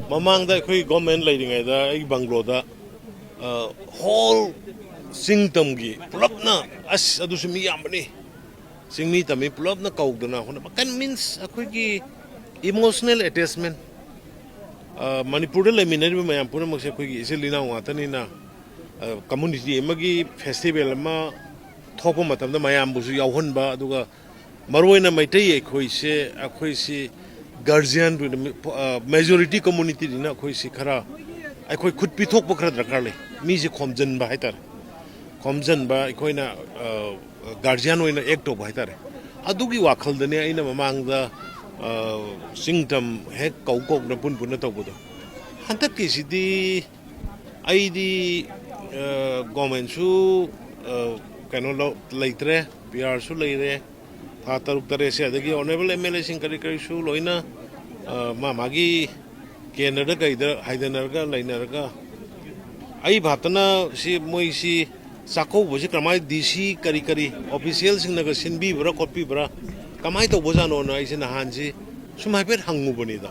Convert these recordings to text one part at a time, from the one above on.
ꯃꯃꯥꯡꯗ ꯑꯩꯈꯣꯏ ꯒꯣꯔꯃꯦꯟ ꯂꯩꯔꯤꯉꯩꯗ ꯑꯩ ꯕꯪꯒ꯭ꯂꯣꯗ ꯍꯣꯜ ꯆꯤꯡꯇꯝꯒꯤ ꯄꯨꯂꯞꯅ ꯑꯁ ꯑꯗꯨꯁꯨ ꯃꯤ ꯌꯥꯝꯕꯅꯤ ꯆꯤꯡꯃꯤ ꯇꯝꯃꯤ ꯄꯨꯂꯞꯅ ꯀꯧꯗꯅ ꯍꯣꯠꯅꯕ ꯀꯟ ꯃꯤꯟꯁ ꯑꯩꯈꯣꯏꯒꯤ ꯏꯃꯣꯁꯅꯦꯜ ꯑꯦꯇꯦꯆꯃꯦꯟ ꯃꯅꯤꯄꯨꯔꯗ ꯂꯩꯃꯤꯟꯅꯔꯤꯕ ꯃꯌꯥꯝ ꯄꯨꯝꯅꯃꯛꯁꯦ ꯑꯩꯈꯣꯏꯒꯤ ꯏꯆꯤꯜ ꯏꯅꯥꯎ ꯉꯥꯛꯇꯅꯤꯅ ꯀꯝꯃꯨꯅꯤꯇꯤ ꯑꯃꯒꯤ ꯐꯦꯁꯇꯤꯚꯦꯜ ꯑꯃ ꯊꯣꯛꯄ ꯃꯇꯝꯗ ꯃꯌꯥꯝꯕꯨꯁꯨ ꯌꯥꯎꯍꯟꯕ ꯑꯗꯨꯒ ꯃꯔꯨꯑꯣꯏꯅ ꯃꯩꯇꯩ ꯑꯩꯈꯣꯏꯁꯤ ꯒꯥꯔꯖꯤꯌꯥꯟ ꯃꯦꯖꯣꯔꯤꯇꯤ ꯀꯝꯃꯨꯅꯤꯇꯤꯅꯤꯅ ꯑꯩꯈꯣꯏꯁꯤ ꯈꯔ ꯑꯩꯈꯣꯏ ꯈꯨꯠ ꯄꯤꯊꯣꯛꯄ ꯈꯔ ꯗꯔꯀꯥꯔ ꯂꯩ ꯃꯤꯁꯦ ꯈꯣꯝꯖꯤꯟꯕ ꯍꯥꯏꯇꯥꯔꯦ ꯈꯣꯝꯖꯤꯟꯕ ꯑꯩꯈꯣꯏꯅ ꯒꯥꯔꯖꯤꯌꯥꯟ ꯑꯣꯏꯅ ꯑꯦꯛ ꯇꯧꯕ ꯍꯥꯏꯇꯥꯔꯦ ꯑꯗꯨꯒꯤ ꯋꯥꯈꯜꯗꯅꯦ ꯑꯩꯅ ꯃꯃꯥꯡꯗ ꯆꯤꯡꯇꯝ ꯍꯦꯛ ꯀꯧꯅ ꯄꯨꯟꯅ ꯇꯧꯕꯗꯣ ꯍꯟꯗꯛꯀꯤꯁꯤꯗꯤ ꯑꯩꯗꯤ ꯒꯣꯔꯃꯦꯟꯁꯨ ꯀꯩꯅꯣ ꯂꯩꯇ꯭ꯔꯦ ꯄꯤ ꯑꯥꯔꯁꯨ ꯂꯩꯔꯦ ꯊꯥ 6-7ꯁꯦ ꯑꯗꯒꯤ ꯑꯣꯅꯔꯦꯕꯜ ꯑꯦꯝ ꯑꯦꯜ ꯑꯦꯁꯤꯡ ꯀꯔꯤꯁꯨ ꯂꯣꯏꯅ ꯃꯥꯒꯤ ꯀꯦꯟꯗ꯭ꯔꯗ ꯀꯩꯗ ꯍꯥꯏꯗꯅꯔꯒ ꯂꯩꯅꯔꯒ ꯑꯩ ꯚꯥꯞꯇꯅ ꯁꯤ ꯃꯣꯏꯁꯤ ꯆꯥꯛꯀꯧꯕꯁꯤ ꯀꯃꯥꯏꯅ ꯗꯤ ꯁꯤ ꯀꯔꯤ ꯑꯣꯐꯤꯁꯤꯌꯦꯜꯁꯤꯡꯅꯒ ꯁꯤꯟꯕꯤꯕ꯭ꯔꯥ ꯈꯣꯠꯄꯤꯕ꯭ꯔꯥ ꯀꯃꯥꯏꯅ ꯇꯧꯕꯖꯥꯠꯅꯣꯅ ꯑꯩꯁꯦ ꯅꯍꯥꯟꯁꯤ ꯁꯨꯝ ꯍꯥꯏꯐꯦꯠ ꯍꯪꯉꯨꯕꯅꯤꯗ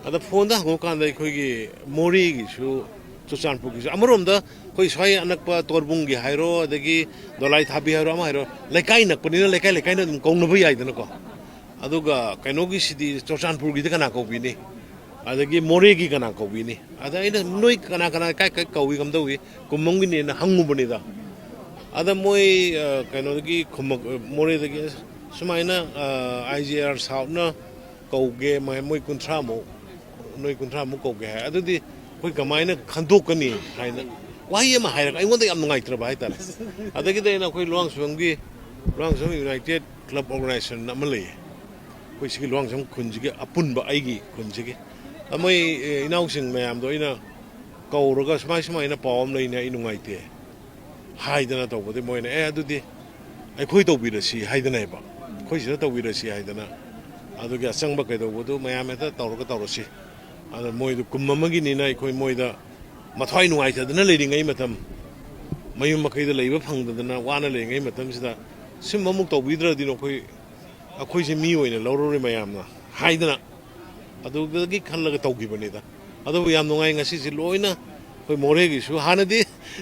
ꯑꯗ ꯐꯣꯟꯗ ꯍꯪꯉꯨꯀꯥꯟꯗ ꯑꯩꯈꯣꯏꯒꯤ ꯃꯣꯔꯦꯒꯤꯁꯨ ꯆꯨꯔꯆꯥꯟꯄꯨꯔꯒꯤꯁꯨ ꯑꯃꯔꯣꯝꯗ ꯑꯩꯈꯣꯏ ꯁ꯭ꯋꯥꯏ ꯑꯅꯛꯄ ꯇꯣꯔꯕꯨꯡꯒꯤ ꯍꯥꯏꯔꯣ ꯑꯗꯒꯤ ꯗꯣꯂꯥꯏ ꯊꯥꯕꯤ ꯍꯥꯏꯔꯣ ꯑꯃ ꯍꯥꯏꯔꯣ ꯂꯩꯀꯥꯏ ꯅꯛꯄꯅꯤꯅ ꯂꯩꯀꯥꯏꯅ ꯑꯗꯨꯝ ꯀꯧꯅꯕ ꯌꯥꯏꯗꯅꯀꯣ ꯑꯗꯨꯒ ꯀꯩꯅꯣꯒꯤꯁꯤꯗꯤ ꯆꯨꯔꯆꯥꯟꯄꯨꯔꯒꯤꯗꯤ ꯀꯅꯥ ꯀꯧꯕꯤꯅꯤ ꯑꯗꯒꯤ ꯃꯣꯔꯦꯒꯤ ꯀꯅꯥ ꯀꯧꯕꯤꯅꯤ ꯑꯗ ꯑꯩꯅ ꯅꯣꯏ ꯀꯅꯥ ꯀꯥꯏ ꯀꯧꯏ ꯀꯝꯗꯧꯏ ꯀꯨꯝꯃꯝꯒꯤꯅꯦꯅ ꯍꯪꯉꯨꯕꯅꯤꯗ ꯑꯗ ꯃꯣꯏ ꯀꯩꯅꯣꯗꯒꯤ ꯃꯣꯔꯦꯗꯒꯤ ꯁꯨꯃꯥꯏꯅ ꯑꯥꯏ ꯖꯤ ꯑꯥꯔ ꯁꯥꯎꯠꯅ ꯀꯧꯒꯦ ꯃꯣꯏ 30ꯃꯨꯛ ꯅꯣꯏ 30ꯃꯨꯛ ꯀꯧꯒꯦ ꯍꯥꯏ ꯑꯗꯨꯗꯤ ꯑꯩꯈꯣꯏ ꯀꯃꯥꯏꯅ ꯈꯟꯗꯣꯛꯀꯅꯤ ꯍꯥꯏꯅ ꯋꯥꯍꯩ ꯑꯃ ꯍꯥꯏꯔꯒ ꯑꯩꯉꯣꯟꯗ ꯌꯥꯝ ꯅꯨꯡꯉꯥꯏꯇ꯭ꯔꯕ ꯍꯥꯏꯇꯥꯔꯦ ꯑꯗꯒꯤꯗꯤ ꯑꯩꯅ ꯑꯩꯈꯣꯏ ꯂꯨꯋꯥꯡꯁꯝ ꯌꯨꯅꯥꯏꯇꯦꯠ ꯀ꯭ꯂꯕ ꯑꯣꯔꯒꯅꯥꯏꯖꯦꯁꯟ ꯑꯃ ꯂꯩꯌꯦ ꯑꯩꯈꯣꯏ ꯁꯤꯒꯤ ꯂꯨꯋꯥꯡꯁꯝ ꯈꯨꯟꯁꯤꯒꯤ ꯑꯄꯨꯟꯕ ꯑꯩꯒꯤ ꯈꯨꯟꯁꯤꯒꯤ ꯃꯣꯏ ꯏꯅꯥꯎꯁꯤꯡ ꯃꯌꯥꯝꯗꯣ ꯑꯩꯅ ꯀꯧꯔꯒ ꯁꯨꯃꯥꯏꯅ ꯄꯥꯎ ꯑꯃ ꯂꯩꯅꯦ ꯑꯩ ꯅꯨꯡꯉꯥꯏꯇꯦ ꯍꯥꯏꯗꯅ ꯇꯧꯕꯗꯤ ꯃꯣꯏꯅ ꯑꯗꯨꯗꯤ ꯑꯩꯈꯣꯏ ꯇꯧꯕꯤꯔꯁꯤ ꯍꯥꯏꯗꯅꯦꯕ ꯑꯩꯈꯣꯏ ꯁꯤꯗ ꯇꯧꯕꯤꯔꯁꯤ ꯍꯥꯏꯗꯅ ꯑꯗꯨꯒꯤ ꯑꯆꯪꯕ ꯀꯩꯗꯧꯕꯗꯨ ꯃꯌꯥꯝ ꯍꯦꯛꯇ ꯇꯧꯔꯁꯤ ꯑꯗ ꯃꯣꯏꯗꯨ ꯀꯨꯝ ꯑꯃꯒꯤꯅꯤꯅ ꯑꯩꯈꯣꯏ ꯃꯣꯏꯗ ꯃꯊ꯭ꯋꯥꯏ ꯅꯨꯡꯉꯥꯏꯇꯗꯅ ꯂꯩꯔꯤꯉꯩ ꯃꯇꯝ ꯃꯌꯨꯝ ꯃꯀꯩꯗ ꯂꯩꯕ ꯐꯪꯗꯗꯅ ꯋꯥꯅ ꯂꯩꯔꯤꯉꯩ ꯃꯇꯝꯁꯤꯗ ꯁꯤꯃꯃꯨꯛ ꯇꯧꯕꯤꯗ꯭ꯔꯗꯤ ꯑꯩꯈꯣꯏꯁꯦ ꯃꯤ ꯑꯣꯏꯅ ꯂꯧꯔꯔꯣꯏ ꯃꯌꯥꯝꯅ ꯍꯥꯏꯗꯅ ꯑꯗꯨꯗꯒꯤ ꯈꯜꯂꯒ ꯇꯧꯈꯤꯕꯅꯤꯗ ꯑꯗꯨꯕꯨ ꯌꯥꯝ ꯅꯨꯡꯉꯥꯏ ꯉꯁꯤꯁꯤ ꯂꯣꯏꯅ ꯑꯩꯈꯣꯏ ꯃꯣꯔꯦꯒꯤꯁꯨ ꯍꯥꯟꯅꯗꯤ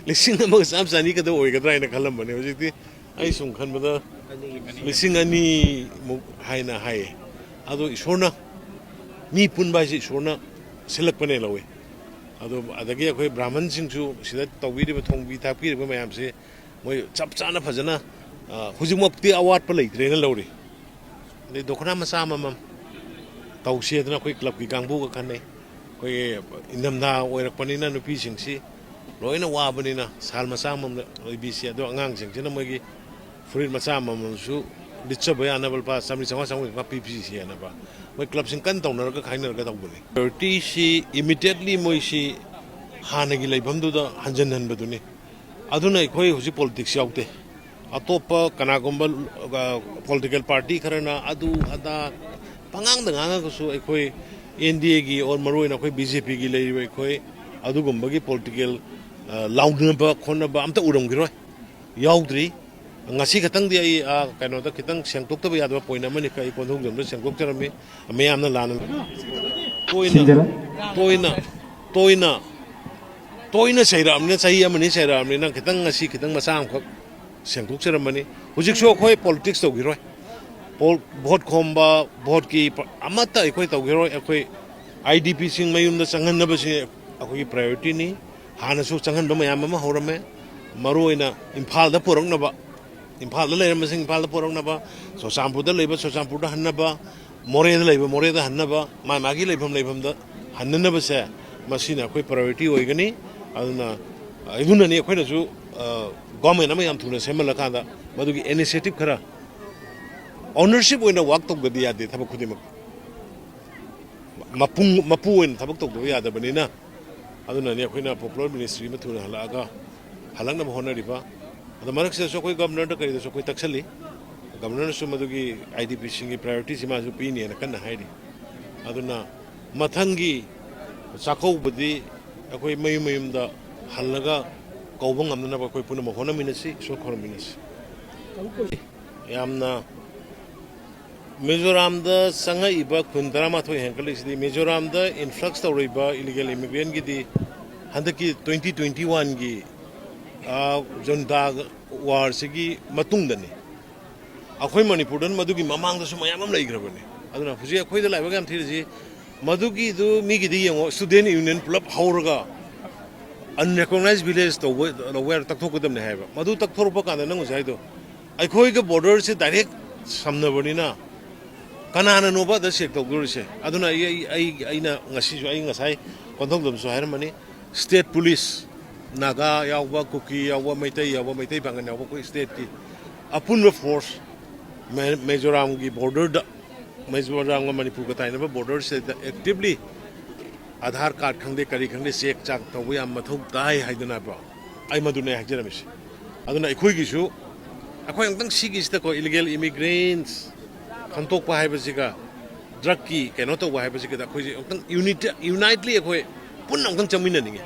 1,100 ꯀꯗ ꯑꯣꯏꯒꯗ꯭ꯔꯥ ꯍꯥꯏꯅ ꯈꯜꯂꯝꯕꯅꯦ ꯍꯧꯖꯤꯛꯇꯤ ꯑꯩ ꯁꯨꯝ ꯈꯟꯕꯗ 2,000ꯃꯨꯛ ꯍꯥꯏꯅ ꯍꯥꯏꯌꯦ ꯑꯗꯣ ꯏꯁꯣꯔꯅ ꯃꯤ ꯄꯨꯟꯕ ꯍꯥꯏꯁꯤ ꯏꯁꯣꯔꯅ ꯁꯤꯜꯂꯛꯄꯅꯦ ꯂꯧꯋꯤ ꯑꯗꯣ ꯑꯗꯒꯤ ꯑꯩꯈꯣꯏ ꯕ꯭ꯔꯥꯍꯃꯟꯁꯤꯡꯁꯨ ꯁꯤꯗ ꯇꯧꯕꯤꯔꯤꯕ ꯊꯣꯡꯕꯤ ꯊꯥꯛꯄꯤꯔꯤꯕ ꯃꯌꯥꯝꯁꯤ ꯃꯣꯏ ꯆꯞ ꯆꯥꯅ ꯐꯖꯅ ꯍꯧꯖꯤꯛꯃꯛꯇꯤ ꯑꯋꯥꯠꯄ ꯂꯩꯇ꯭ꯔꯦꯅ ꯂꯧꯔꯤ ꯑꯗꯩ ꯗꯣꯛꯈꯅꯥ ꯃꯆꯥ ꯑꯃꯃꯝ ꯇꯧꯁꯦꯗꯅ ꯑꯩꯈꯣꯏ ꯀ꯭ꯂꯕꯀꯤ ꯀꯥꯡꯕꯨꯒ ꯈꯟꯅꯩ ꯑꯩꯈꯣꯏꯒꯤ ꯏꯪꯊꯝꯊꯥ ꯑꯣꯏꯔꯛꯄꯅꯤꯅ ꯅꯨꯄꯤꯁꯤꯡꯁꯤ ꯂꯣꯏꯅ ꯋꯥꯕꯅꯤꯅ ꯁꯥꯜ ꯃꯆꯥ ꯑꯃꯃꯝ ꯂꯩꯕꯤꯁꯤ ꯑꯗꯣ ꯑꯉꯥꯡꯁꯤꯡꯁꯤꯅ ꯃꯣꯏꯒꯤ ꯐꯨꯔꯤꯠ ꯃꯆꯥ ꯑꯃꯃꯝꯁꯨ ꯂꯤꯠꯆꯕ ꯌꯥꯅꯕ ꯂꯨꯄꯥ 100-150 ꯄꯤꯕꯤꯁꯤ ꯍꯥꯏꯅꯕ ꯃꯣꯏ ꯀ꯭ꯂꯕꯁꯤꯡ ꯀꯟꯅ ꯇꯧꯅꯔꯒ ꯈꯥꯏꯅꯔꯒ ꯇꯧꯕꯅꯤ ꯄ꯭ꯔꯥꯏꯌꯣꯔꯤꯇꯤꯁꯤ ꯏꯃꯤꯗꯤꯌꯦꯠꯂꯤ ꯃꯣꯏꯁꯤ ꯍꯥꯟꯅꯒꯤ ꯂꯩꯐꯝꯗꯨꯗ ꯍꯟꯖꯤꯟꯍꯟꯕꯗꯨꯅꯤ ꯑꯗꯨꯅ ꯑꯩꯈꯣꯏ ꯍꯧꯖꯤꯛ ꯄꯣꯂꯤꯇꯤꯛꯁ ꯌꯥꯎꯗꯦ ꯑꯇꯣꯞꯄ ꯀꯅꯥꯒꯨꯝꯕ ꯄꯣꯂꯤꯇꯤꯀꯦꯜ ꯄꯥꯔꯇꯤ ꯈꯔꯅ ꯑꯗꯨ ꯑꯗꯥ ꯄꯉꯥꯡꯗ ꯉꯥꯡꯉꯒꯁꯨ ꯑꯩꯈꯣꯏ NDAꯒꯤ ꯃꯔꯨꯑꯣꯏꯅ ꯑꯩꯈꯣꯏ BJPꯒꯤ ꯂꯩꯔꯤꯕ ꯑꯩꯈꯣꯏ ꯑꯗꯨꯒꯨꯝꯕꯒꯤ ꯄꯣꯂꯤꯇꯤꯀꯦꯜ ꯂꯥꯎꯅꯕ ꯈꯣꯠꯅꯕ ꯑꯝꯇ ꯎꯔꯝꯈꯤꯔꯣꯏ ꯌꯥꯎꯗ꯭ꯔꯤ ngasi katang di ay kano da kitang siyang tukta ba yadwa point naman ikay kondong jam da siyang tukta rami mayam na lanan toina sayram ni sahi amani sayram ni nang kitang ngasi kitang masang khok siyang tukta ramani hujik so khoi politics to giroi vote khomba vote ki amata ikoi to giroi ikoi IDP sing mayum da sangan na ba si akoi priority ni hana su sangan ba mayam ma horame maruina imphal da porong na ba imphal da leram sing imphal da porong na ba so sampur da leba so sampur da hanna ba more da leba more da hanna ba ma magi lebam da hanna na ba se masina akoi priority oigani aduna iduna ni akoi na su government ama yam thuna semala ka da madugi initiative khara ownership oina work to gadi yade thaba khudima mapu oina thaba to do yada banina aduna ni akoi na popular ministry ma thuna halaga halangna hona riba ada marak se so koi governor da kari so koi taksali governor su madugi IDP singi priority sima su pini na kan haidi aduna mathangi sakau budi akoi mayum da halaga kaubang amna ba koi puna hona minasi so khor minasi yamna Mizoram संगईब खुन तरामाथोई हेंकलिसदी Mizoram influx तौरीब illegal immigrant की हंदकी 2021 की जनता वार से मतुंगदनी अखोई मणिपुर मधुगी ममांगदसु मयाम अम लेग्रबनी अदुना हुजी अखोई the लाइबग याम थीरजी मधुगी दु मीगिदी यंगो स्टूडेंट यूनियन पुलप हौरगा अनरिकॉग्नाइज्ड विलेज तो वेर तकथोकदमने हायबा मधु तकथोरप कांदा नंग जायदो अखोई के बॉर्डर से डायरेक्ट समनबनीना कनाना नोबा द चेक तौदोरिसे अदुना अइना ngasisu ai ngasai konthongdamsu hairmani state police Naga यावबा कुकी यावबा मैतै बांगन यावबा कोई स्टेट की अपुन फोर्स मिजोराम की बॉर्डर मिजोराम मणिपुर का ताइनबा बॉर्डर से एक्टिवली आधार कार्ड खंगदे करी खंगदे चेक चाक तौबा याम मथौ ताई हाइदना बा आई मदुने हाइजरमिस अदुना अखोइगिसु अखोइ अंतंग सिगिसता को इलीगल इमिग्रेंट्स खंतोकपा हाइबसिगा ड्रग की कैनो तौबा हाइबसिगा अखोइ अंतंग यूनाइटली अखोइ पुन अंतंग चमिननिगे